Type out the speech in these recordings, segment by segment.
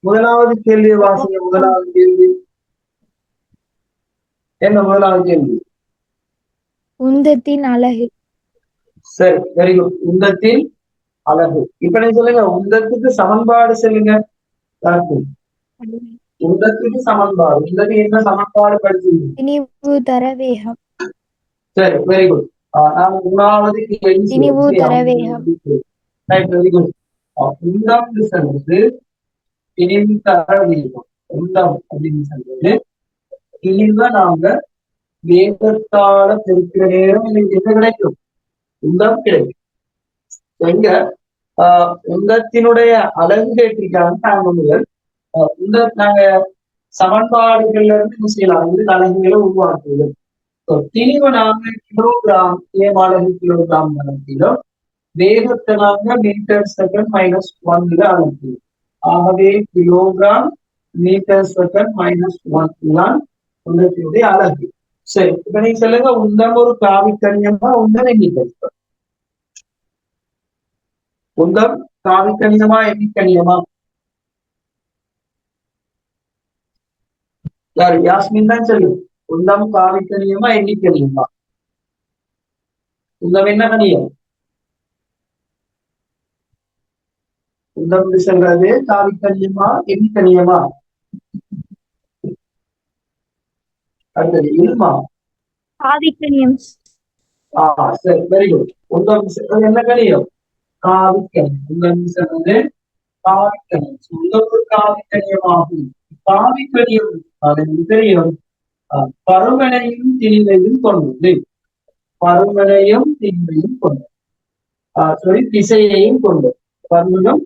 முதலாவது கேள்வி வாசிங்க. முதலாவது கேள்வி என்ன? முதலாவது கேள்வி உந்தத்தின் அலகு. சரி, வெரி குட். உந்தத்தின் அலகு. இப்ப நீங்க சொல்லுங்க, உந்தத்துக்கு சமன்பாடு சொல்லுங்க. உந்தத்துக்கு சமன்பாடு. உந்தத்து என்ன சமன்பாடு படிச்சீங்க? திணிவு தர வேகம். சரி, வெரி குட். நாம மூணாவது கேள்வி திணிவு தர வேகம். Very good. உந்தம் சொல்றது திணிவு தர வேகம். உந்தம் அப்படின்னு சொல்றது திணிவை நாங்க வேகத்தால பெருக்கிற நேரம் எனக்கு என்ன கிடைக்கும்? உந்தம் கிடைக்கும். எங்க உந்தத்தினுடைய அலகு கேட்டிருக்காங்க. நாங்க முதல் இந்த நாங்க சமன்பாடுகள்ல இருந்து என்ன செய்யலாம்? இது அலகுகளை உருவாக்குவது. திணிவை நாங்க கிலோகிராம் அலகு கிலோகிராம் அலகிலும், வேகத்தை நாங்க மீட்டர் செகண்ட் மைனஸ் ஒன்ல அலகிலும். ஆகவே kilogram metre second minus one தான் உந்தத்தினுடைய அலகு. சரி, இப்ப நீங்க சொல்லுங்க, உந்தம் ஒரு காவிக்கணியமா உந்தம் எண்ணிக்கை? உந்தம் காவிக்கணியமா எண்ணிக்கணியமா? யாரு? யாஸ்மின் தான் சொல்லு. உந்தம் காவிக்கணியமா எண்ணிக்கணியமா? உந்தம் என்ன கணியம்? உந்தம் சொல்றது காவிக்கணியமா எண்ணிக்கணியமா? அடுத்தது இல்மா. காவிக்கணியம். சரி, வெரி குட். உந்தம் சொல்றது என்ன கணியம்? காவிக்கணியம். உந்தம் சொல்றது காவிக்கணியம். உந்தம் ஒரு காவிக்கணியமாகும். காவிக்கணியம் அதன் தெரியும் பருமனையும் திணிவையும் கொண்டது. பருமனையும் திணிவையும் கொண்டது. திசையையும் கொண்டது. பருமனும்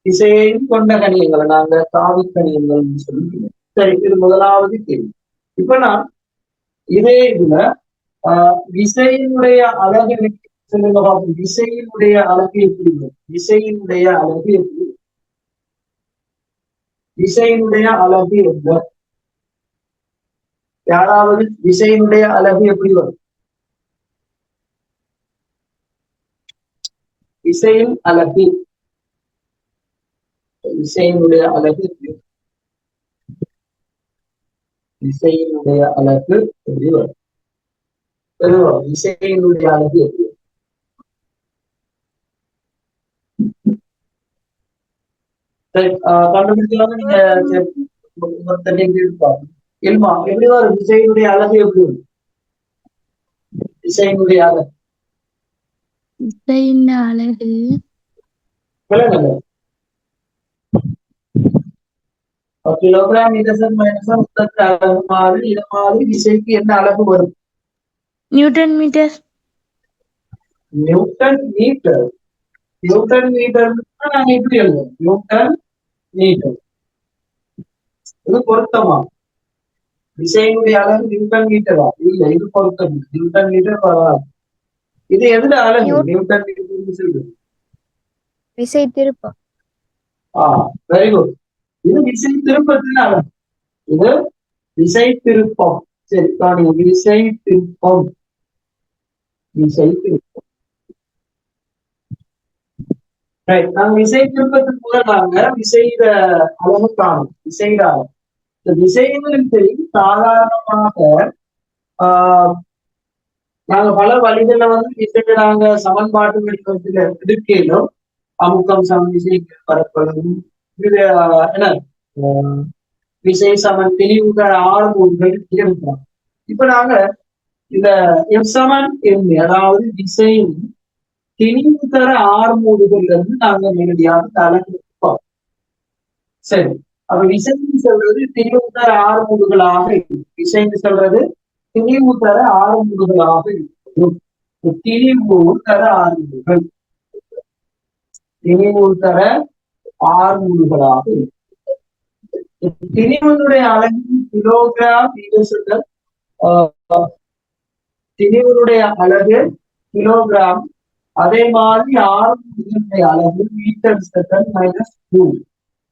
திசையையும் கொண்ட கணியங்களை நாங்க காவிக்கணியங்கள் சொல்லுவோம். சரி, இது முதலாவது கேள்வி. இப்ப நான் இதே இதுல விசையினுடைய அழகு சொல்லுங்க பார்ப்போம். விசையினுடைய அழகு எப்படி? விசையினுடைய அழகு எப்படி? விசையினுடைய அழகு என்ன? யாராவது விசையினுடைய அழகு எப்படி வரும்? விசையின் அழகு, விசையினுடைய அழகு எப்படி? விசையினுடைய அழகு எப்படி வரும்? விசையினுடைய அழகு எப்படி? கண்டுபிடிக்கலாம். நீங்க இல்மா எப்படி வரும்? விசையினுடைய அழகு எப்படி வரும்? விசையினுடைய அழகு கிலோகிராம் மீட்டர் மைனஸ் அலகு மாதிரி இது மாதிரி விசைக்கு என்ன அலகு வரும்? Newton metre. Newton metre. Newton metre நாங்க எப்படி எழுதுவோம்? Newton metre. இது பொருத்தமா? விசையினுடைய அலகு நியூட்டன் மீட்டரா? இல்ல, இது பொருத்தம். நியூட்டன் மீட்டர் பரவாயில்ல. இது எதுல அலகு? Newton metre. விசை திருப்பம். Very good. இது விசை திருப்பத்தின் அலகு. இது விசை திருப்பம். சரி, விசை திருப்பம். விசை திருப்பம். நாங்க விசை திருப்பத்துக்கு முதல் நாங்க விசையிட அளவு காணும். விசையிட அளவு இந்த விசைகளும் தெரியும். சாதாரணமாக நாங்க பல வழிகள்ல விசையை நாங்க சமன்பாட்டு வடிவத்துல எடுக்கலும் அமுக்கம் சமன் விசை பரப்பளவும் என்ன விசை சமன் தெளிவுகள் ஆறுமுகங்கள் இருக்கிறோம். இப்ப நாங்க இந்த எஃப் சமன் எண்ணு, அதாவது விசையின் திணிவு தர ஆறுமூடுகள்ல இருந்து நாங்க நேரடியாக தலைப்போம். சரி, அப்ப விசைன்னு சொல்றது திணிவு தர ஆறுமூடுகளாக இருக்கு. விசைன்னு சொல்றது திணிவு தர ஆறுமூடுகளாக இருக்கும். திணிவு தர ஆறுமூடுகள், திணிவு தர ஆறுமூடுகளாக இருக்கும். திணிவனுடைய அலகு கிலோகிராம் மீட்டர். திணிவனுடைய அலகு கிலோகிராம். அதே மாதிரி ஆறுமுகத்தினுடைய அலகு மீட்டர் செகண்ட் மைனஸ் 2.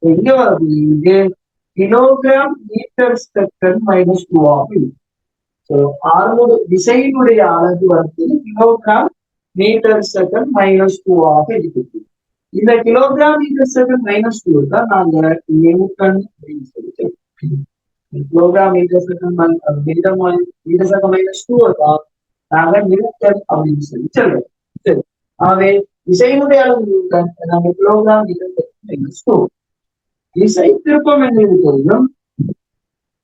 எங்க வருது? இங்கே கிலோகிராம் மீட்டர் செகண்ட் மைனஸ் 2 ஆகும். விசையினுடைய அலகு வந்து கிலோகிராம் மீட்டர் செகண்ட் மைனஸ் 2 ஆக இருக்குது. இந்த kilogram metre second minus two தான் நாங்க நியூட்டன் அப்படின்னு சொல்லிட்டு kilogram metre second metre second minus two தான் நாங்க நியூட்டன் அப்படின்னு சொல்லி சொல்றோம். சரி, ஆகவே விசையினுடைய அளவு நியூட்டன், நாங்க kilogram metre second minus two. விசை திருப்பம் என்று தெரியும்.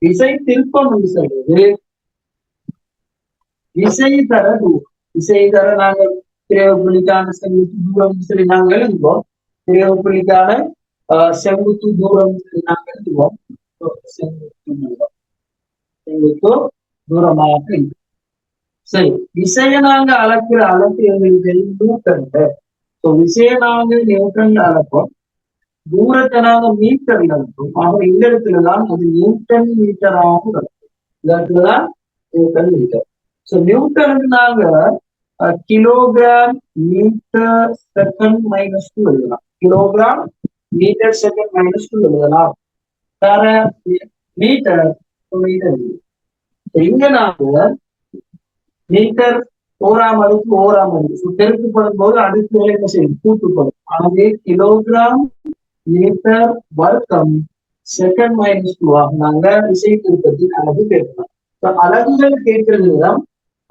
விசை திருப்பம் என்று சொல்றது விசை தர தூரம். விசை தர நாங்கள் திரைவப்புள்ளிக்கான செங்குத்து தூரம் சொல்லி நாங்கள் எழுதுவோம். திரைவப்புள்ளிக்கான செங்குத்து தூரம் சொல்லி நாங்கள் எழுதுவோம். செங்குத்து தூரமாக இருக்கு. சரி, விசைய நாங்க அளக்கிற அளவு எங்களுக்கு நியூட்டன். விசைய நாங்க நியூட்டன் அளப்போம், தூரத்தை நாங்க மீட்டர்ல இருக்கும். ஆக இந்த இடத்துலதான் அது நியூட்டன் மீட்டராக இருக்கும். இந்த இடத்துலதான் நியூட்டன் மீட்டர். நியூட்டனுக்கு நாங்க kilogram metre second minus two எழுதலாம். Kilogram metre second minus two எழுதலாம். வேற மீட்டர் மீட்டர் இங்க நாங்க மீட்டர் ஓராம் அடுக்கு ஓராம் அடுக்கு பெருக்கப்படும் போது அடுக்குகளை என்ன செய்யும், கூட்டுப்படும். ஆகவே கிலோகிராம் மீட்டர் வர்க்கம் செகண்ட் மைனஸ் டூ ஆக நாங்க விசை திருப்பத்தின் அளவு கேட்கலாம். அலகுகள் கேட்கிறது விதம்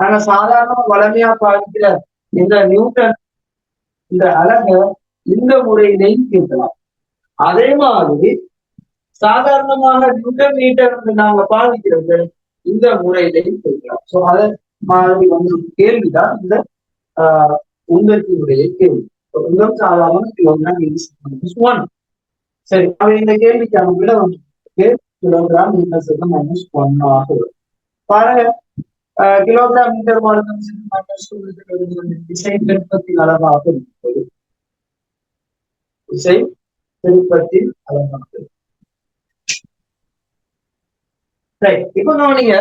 நாங்க சாதாரண வளமையா பார்க்கிற இந்த நியூட்டன் இந்த அலகை இந்த முறையிலையும் கேட்கலாம். அதே மாதிரி சாதாரணமாக நியூட்டன் மீட்டர் நாங்க பாதிக்கிறது இந்த முறையிலையும் கேட்கலாம். சோ அதை மாதிரி வந்து கேள்விதான் இந்த உங்களுடைய கேள்வி. உங்கள் சாதாரண கிலோகிராம். சரி, அவ இந்த கேள்விக்கான விட வந்து kilogram metre second minus one ஆக வரும். பாருங்க, கிலோகிராம் மீட்டர் வர்க்கம் விசை திருப்பத்தின் அளவாக இருப்பது. விசை திருப்பத்தின் அளவாக. இப்ப நீங்க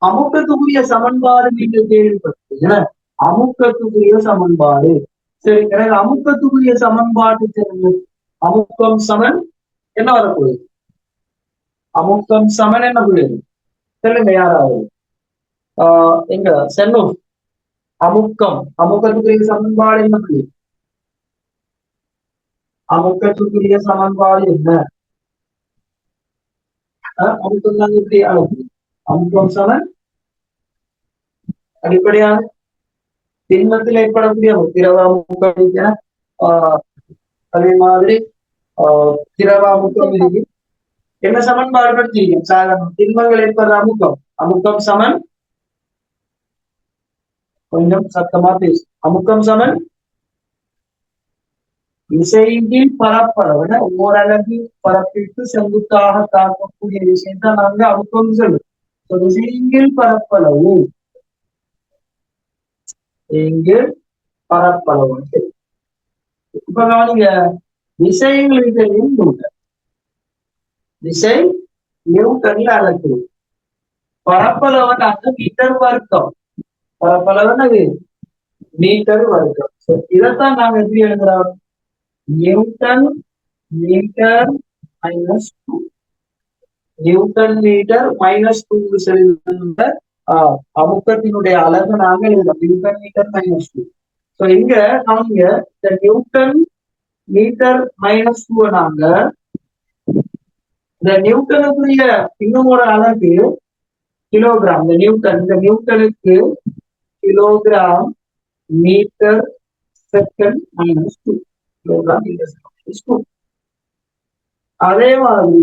அமுக்கத்துக்குரிய சமன்பாடு நீங்க கேள்விப்பட்டீங்க. அமுக்கத்துக்குரிய சமன்பாடு. சரி, எனக்கு அமுக்கத்துக்குரிய சமன்பாடு தெரிஞ்சு அமுக்கம் சமன் என்ன வரக்கூடியது? அமுக்கம் சமன் என்ன புரியுது சொல்லுங்க யாராவது? எங்க சென்னூர் அமுக்கத்துக்குரிய சமன்பாடு என்ன புரியுது? அமுக்கத்துக்குரிய சமன்பாடு என்ன? அமுக்கம் தான் எப்படி அளவு? அமுக்கம் சமன் அடிப்படையான திண்மத்தில் ஏற்படக்கூடிய திரவ அமுக்கம், அதே மாதிரி திரவ அமுக்கம் இருக்கு. என்ன சமன்பாடு படுத்தீங்க? சாதாரண திண்மங்கள் ஏற்படுற அமுக்கம். அமுக்கம் சமன், கொஞ்சம் சத்தமா பேசு. அமுக்கம் சமன் விசையின் பரப்பளவு. ஓரளவு பரப்பிற்கு செங்குத்தாக தாக்கக்கூடிய விஷயத்தான் நாங்க அமுக்கம் சொல்லுவோம். விசையின் பரப்பளவு இங்கு பரப்பளவு. இப்ப நீங்க விசைகளுக்கு நியூட்டன், விசை நியூட்டன்ல அளக்குது. பரப்பளவு நாங்க மீட்டர் வர்க்கம். பரப்பளவு மீட்டர் வர்க்கம். இதைத்தான் நாங்க எப்படி எழுதுறோம்? Newton metre minus two. Newton metre minus two செல்கின்ற அமுக்கத்தினுடைய அளவு நாங்கள் எழுதலாம். Newton metre minus two. இங்க நாங்க இந்த நியூட்டன் மீட்டர் மைனஸ் டூ நாங்க இந்த நியூட்டனுக்குரிய இன்னும் ஒரு அளவு கிலோகிராம். இந்த நியூட்டனுக்கு kilogram metre second minus two. Kilogram metre second minus two. அதே மாதிரி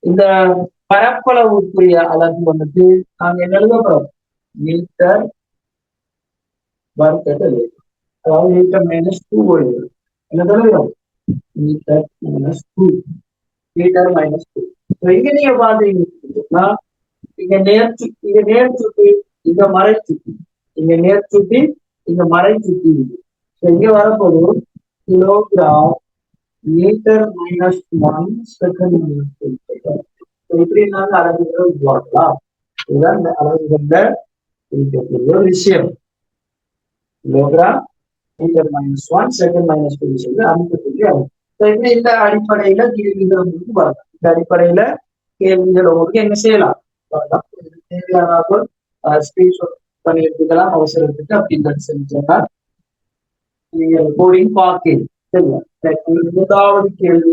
இந்த பரப்பளவுக்குரிய அளவு வந்துட்டு நாங்க என்ன எழுத போறோம்? மீட்டர் வர்க்கத்தை எழுதுறோம். அதாவது மீட்டர் மைனஸ் டூ எழுதுறோம். என்ன எழுதுறோம்? Metre minus two. Metre minus two. இங்க நீங்க பாத்தீங்கன்னா இங்க நேர் சுட்டி, இங்க மறை சுட்டி. இங்க நேர் சுட்டி, இங்க மறை சுட்டி. இங்க வரப்போது kilogram metre minus one second minus two. இப்படி நாங்க அளவுகளை உருவாக்கலாம். இதுதான் இந்த அளவுகள்ல இருக்கக்கூடிய ஒரு விஷயம். Kilogram metre minus one second minus two சொல்லி அமுக்கக்கூடிய அளவு. இப்படி இந்த அடிப்படையில கேள்விகள் உங்களுக்கு வரலாம். இந்த அடிப்படையில கேள்விகள் உங்களுக்கு என்ன செய்யலாம்? தேவையான ஸ்கிரீன்ஷாட் பண்ணி எடுத்துக்கலாம் அவசரத்துக்கு. அப்படின்றது செஞ்சோம்னா நீங்க கோடிங் பார்க்க சரியா முதலாவது கேள்வி